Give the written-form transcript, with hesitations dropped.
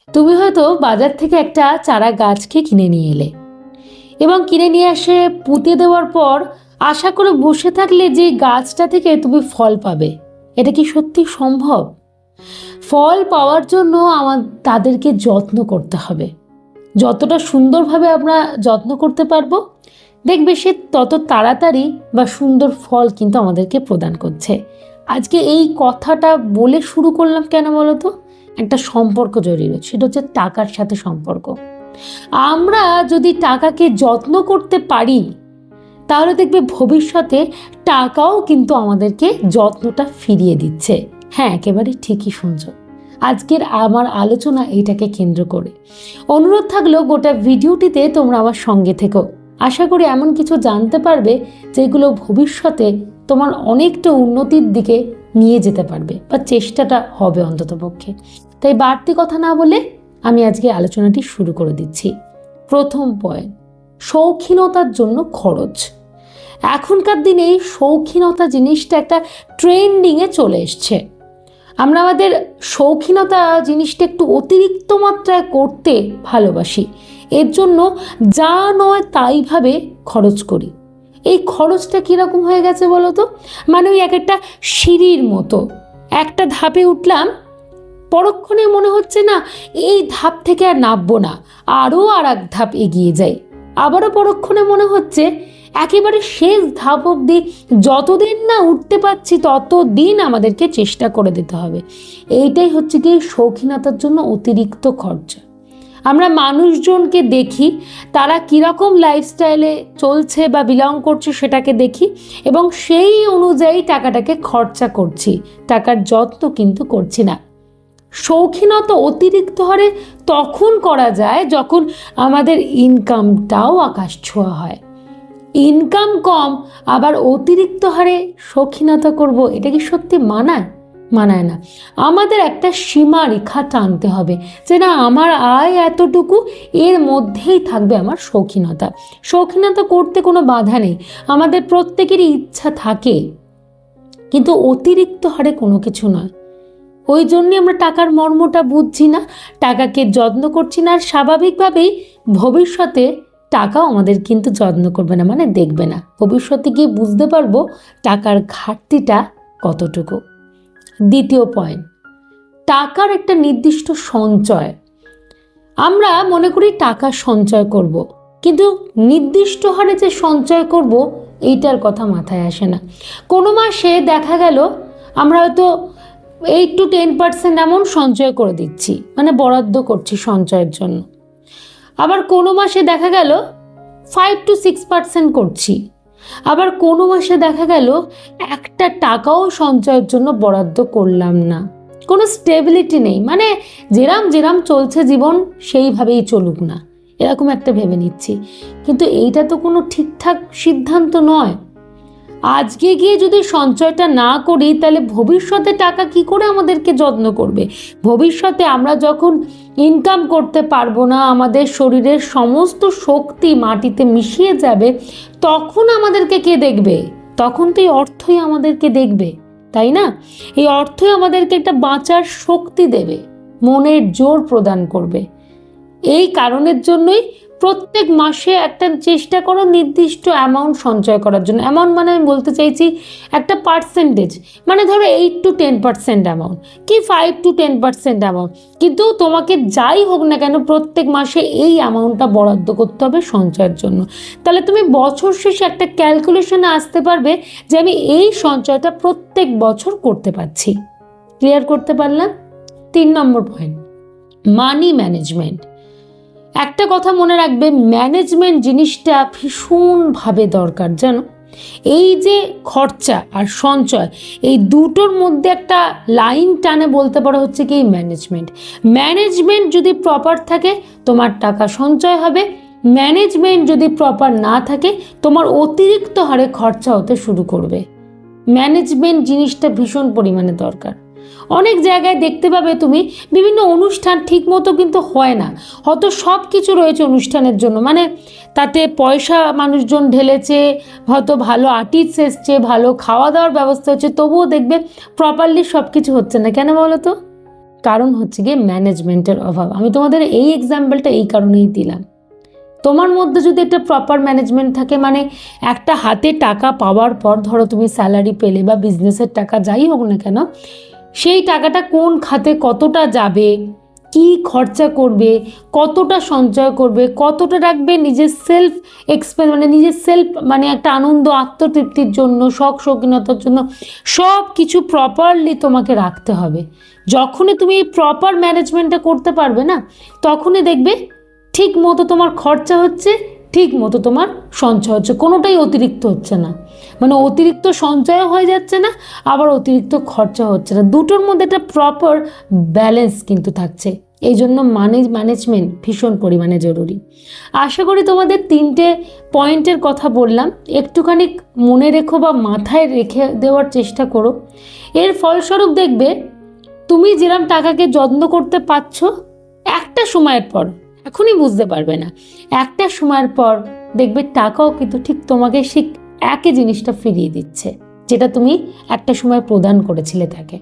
তুমি হয়তো বাজার থেকে একটা চারা গাছকে কিনে নিয়ে এলে এবং কিনে নিয়ে এসে পুঁতে দেওয়ার পর আশা করে বসে থাকলে যে গাছটা থেকে তুমি ফল পাবে। এটা কি সত্যি সম্ভব? ফল পাওয়ার জন্য তাদেরকে যত্ন করতে হবে। যতটা সুন্দরভাবে আমরা যত্ন করতে পারবো, দেখবে সে তত তাড়াতাড়ি বা সুন্দর ফল কিন্তু আমাদেরকে প্রদান করছে। আজকে এই কথাটা বলে শুরু করলাম কেন বলো তো? একটা সম্পর্ক জড়িয়ে, সেটা হচ্ছে টাকার সাথে সম্পর্ক। আমরা যদি টাকাকে যত্ন করতে পারি তাহলে দেখবে ভবিষ্যতে টাকাও কিন্তু আমাদেরকে যত্নটা ফিরিয়ে দিচ্ছে। হ্যাঁ, একেবারে ঠিকই শুনছো। আজকের আমার আলোচনা এইটাকে কেন্দ্র করে। অনুরোধ থাকলো গোটা ভিডিওটিতে তোমরা আমার সঙ্গে থেকো। আশা করি এমন কিছু জানতে পারবে যেগুলো ভবিষ্যতে তোমার অনেকটা উন্নতির দিকে নিয়ে যেতে পারবে, বা চেষ্টাটা হবে অন্ততপক্ষে। তাই বাড়তি কথা না বলে আমি আজকে আলোচনাটি শুরু করে দিচ্ছি। প্রথম পয়েন্ট, শৌখিনতার জন্য খরচ। এখনকার দিনে এই শৌখিনতা জিনিসটা একটা ট্রেন্ডিংয়ে চলে এসছে। আমরা আমাদের শৌখিনতা জিনিসটা একটু অতিরিক্ত মাত্রায় করতে ভালোবাসি। এর জন্য যা নয় তাই ভাবে খরচ করি। এই খরচটা কীরকম হয়ে গেছে বলো তো? মানে ওই এক একটা সিঁড়ির মতো, একটা ধাপে উঠলাম, পরক্ষণে মনে হচ্ছে না এই ধাপ থেকে আর নামবো না, আরও আর এক ধাপ এগিয়ে যাই। আবারও পরক্ষণে মনে হচ্ছে একেবারে শেষ ধাপ অবধি যতদিন না উঠতে পারছি ততদিন আমাদেরকে চেষ্টা করে দিতে হবে। এইটাই হচ্ছে কি শৌখিনতার জন্য অতিরিক্ত খরচা। আমরা মানুষজনকে দেখি তারা কীরকম লাইফস্টাইলে চলছে বা বিলং করছে সেটাকে দেখি এবং সেই অনুযায়ী টাকাটাকে খরচা করছি, টাকার যত্ন কিন্তু করছি না। শৌখিনতা অতিরিক্ত হারে তখন করা যায় যখন আমাদের ইনকামটাও আকাশ ছোঁয়া হয়। ইনকাম কম আবার অতিরিক্ত হারে শৌখিনতা করব, এটা কি সত্যি মানায়? মানায় না। আমাদের একটা সীমারেখা টানতে হবে যে না, আমার আয় এতটুকু, এর মধ্যেই থাকবে আমার শৌখিনতা। শৌখিনতা করতে কোনো বাধা নেই, আমাদের প্রত্যেকেরই ইচ্ছা থাকে, কিন্তু অতিরিক্ত হারে কোনো কিছু নয়। ওই জন্যই আমরা টাকার মর্মটা বুঝছি না, টাকাকে যত্ন করছি না, আর স্বাভাবিকভাবেই ভবিষ্যতে টাকাও আমাদের কিন্তু যত্ন করবে না, মানে দেখবে না। ভবিষ্যতে গিয়ে বুঝতে পারবো টাকার ঘাটতিটা কতটুকু। দ্বিতীয় পয়েন্ট, টাকার একটা নির্দিষ্ট সঞ্চয়। আমরা মনে করি টাকা সঞ্চয় করব, কিন্তু নির্দিষ্ট হারে যে সঞ্চয় করব এইটার কথা মাথায় আসে না। কোনো মাসে দেখা গেল আমরা হয়তো 8 to 10% এমন সঞ্চয় করে দিচ্ছি, মানে বরাদ্দ করছি সঞ্চয়ের জন্য। আবার কোনো মাসে দেখা গেল 5 to 6% করছি। আবার কোনো মাসে দেখা গেল একটা টাকাও সঞ্চয়ের জন্য বরাদ্দ করলাম না। কোনো স্টেবিলিটি নেই, মানে যেরাম যেরাম চলছে জীবন সেইভাবেই চলুক না, এরকম একটা ভেবে নিচ্ছি। কিন্তু এইটা তো কোনো ঠিকঠাক সিদ্ধান্ত নয়। আজকে গিয়ে যদি সঞ্চয়টা না করি তাহলে ভবিষ্যতে টাকা কি করে আমাদেরকে যত্ন করবে? ভবিষ্যতে আমরা যখন ইনকাম করতে পারবো না, আমাদের শরীরের সমস্ত শক্তি মাটিতে মিশিয়ে যাবে, তখন আমাদেরকে কে দেখবে? তখন তো এই অর্থই আমাদেরকে দেখবে, তাই না? এই অর্থই আমাদেরকে একটা বাঁচার শক্তি দেবে, মনের জোর প্রদান করবে। এই কারণের জন্যই প্রত্যেক মাসে একটা চেষ্টা করো নির্দিষ্ট অ্যামাউন্ট সঞ্চয় করার জন্য। অ্যামাউন্ট মানে আমি বলতে চাইছি একটা পার্সেন্টেজ, মানে ধরো 8 to 10% অ্যামাউন্ট কি 5 to 10% অ্যামাউন্ট, কিন্তু তোমাকে যাই হোক না কেন প্রত্যেক মাসে এই অ্যামাউন্টটা বরাদ্দ করতে হবে সঞ্চয়ের জন্য। তাহলে তুমি বছর শেষে একটা ক্যালকুলেশনে আসতে পারবে যে আমি এই সঞ্চয়টা প্রত্যেক বছর করতে পারছি। ক্লিয়ার করতে পারলাম? 3 নম্বর পয়েন্ট, মানি ম্যানেজমেন্ট। একটা কথা মনে রাখবে, ম্যানেজমেন্ট জিনিসটা ভীষণভাবে দরকার, জানো। এই যে খরচা আর সঞ্চয়, এই দুটোর মধ্যে একটা লাইন টানে বলতে পারো হচ্ছে কি ম্যানেজমেন্ট। ম্যানেজমেন্ট যদি প্রপার থাকে তোমার টাকা সঞ্চয় হবে, ম্যানেজমেন্ট যদি প্রপার না থাকে তোমার অতিরিক্ত হারে খরচা হতে শুরু করবে। ম্যানেজমেন্ট জিনিসটা ভীষণ পরিমাণে দরকার। অনেক জায়গায় দেখতে পাবে তুমি বিভিন্ন অনুষ্ঠান ঠিক মতো কিন্তু হয় না, হয়তো সব কিছু রয়েছে অনুষ্ঠানের জন্য, মানে তাতে পয়সা মানুষজন ঢেলেছে, হয়তো ভালো আর্টিস্ট এসছে, ভালো খাওয়া দাওয়ার ব্যবস্থা হচ্ছে, তবুও দেখবে প্রপারলি সব কিছু হচ্ছে না। কেন বলো তো? কারণ হচ্ছে গিয়ে ম্যানেজমেন্টের অভাব। আমি তোমাদের এই এক্সাম্পলটা এই কারণেই দিলাম। তোমার মধ্যে যদি একটা প্রপার ম্যানেজমেন্ট থাকে, মানে একটা হাতে টাকা পাওয়ার পর, ধরো তুমি স্যালারি পেলে বা বিজনেসের টাকা যাই হোক না কেন, সেই টাকাটা কোন খাতে কতটা যাবে, কি খরচা করবে, কতটা সঞ্চয় করবে, কতটা রাখবে নিজের সেলফ এক্সপেন্স, মানে নিজের সেলফ মানে একটা আনন্দ আত্মতৃপ্তির জন্য, শখ শৌখিনতার জন্য, সব কিছু প্রপারলি তোমাকে রাখতে হবে। যখনই তুমি প্রপার ম্যানেজমেন্টটা করতে পারবে না, তখনই দেখবে ঠিক মতো তোমার খরচা হচ্ছে, ঠিক মতো তোমার সঞ্চয় হচ্ছে, কোনোটাই অতিরিক্ত হচ্ছে না। মানে অতিরিক্ত সঞ্চয় হয়ে যাচ্ছে না, আবার অতিরিক্ত খরচা হচ্ছে না, দুটোর মধ্যে একটা প্রপার ব্যালেন্স কিন্তু থাকছে। এই জন্য ম্যানেজমেন্ট ভীষণ পরিমাণে জরুরি। আশা করি তোমাদের 3টে পয়েন্টের কথা বললাম, একটুখানি মনে রেখো বা মাথায় রেখে দেওয়ার চেষ্টা করো। এর ফলস্বরূপ দেখবে তুমি যেরকম টাকাকে যত্ন করতে পারছো, একটা সময়ের পর, এখনই বুঝতে পারবে না, একটা সময়ের পর দেখবে টাকাও কিন্তু ঠিক তোমাকে ঠিক একই জিনিসটা ফিরিয়ে দিচ্ছে, যেটা তুমি একটা সময় প্রদান করেছিলে তাকে।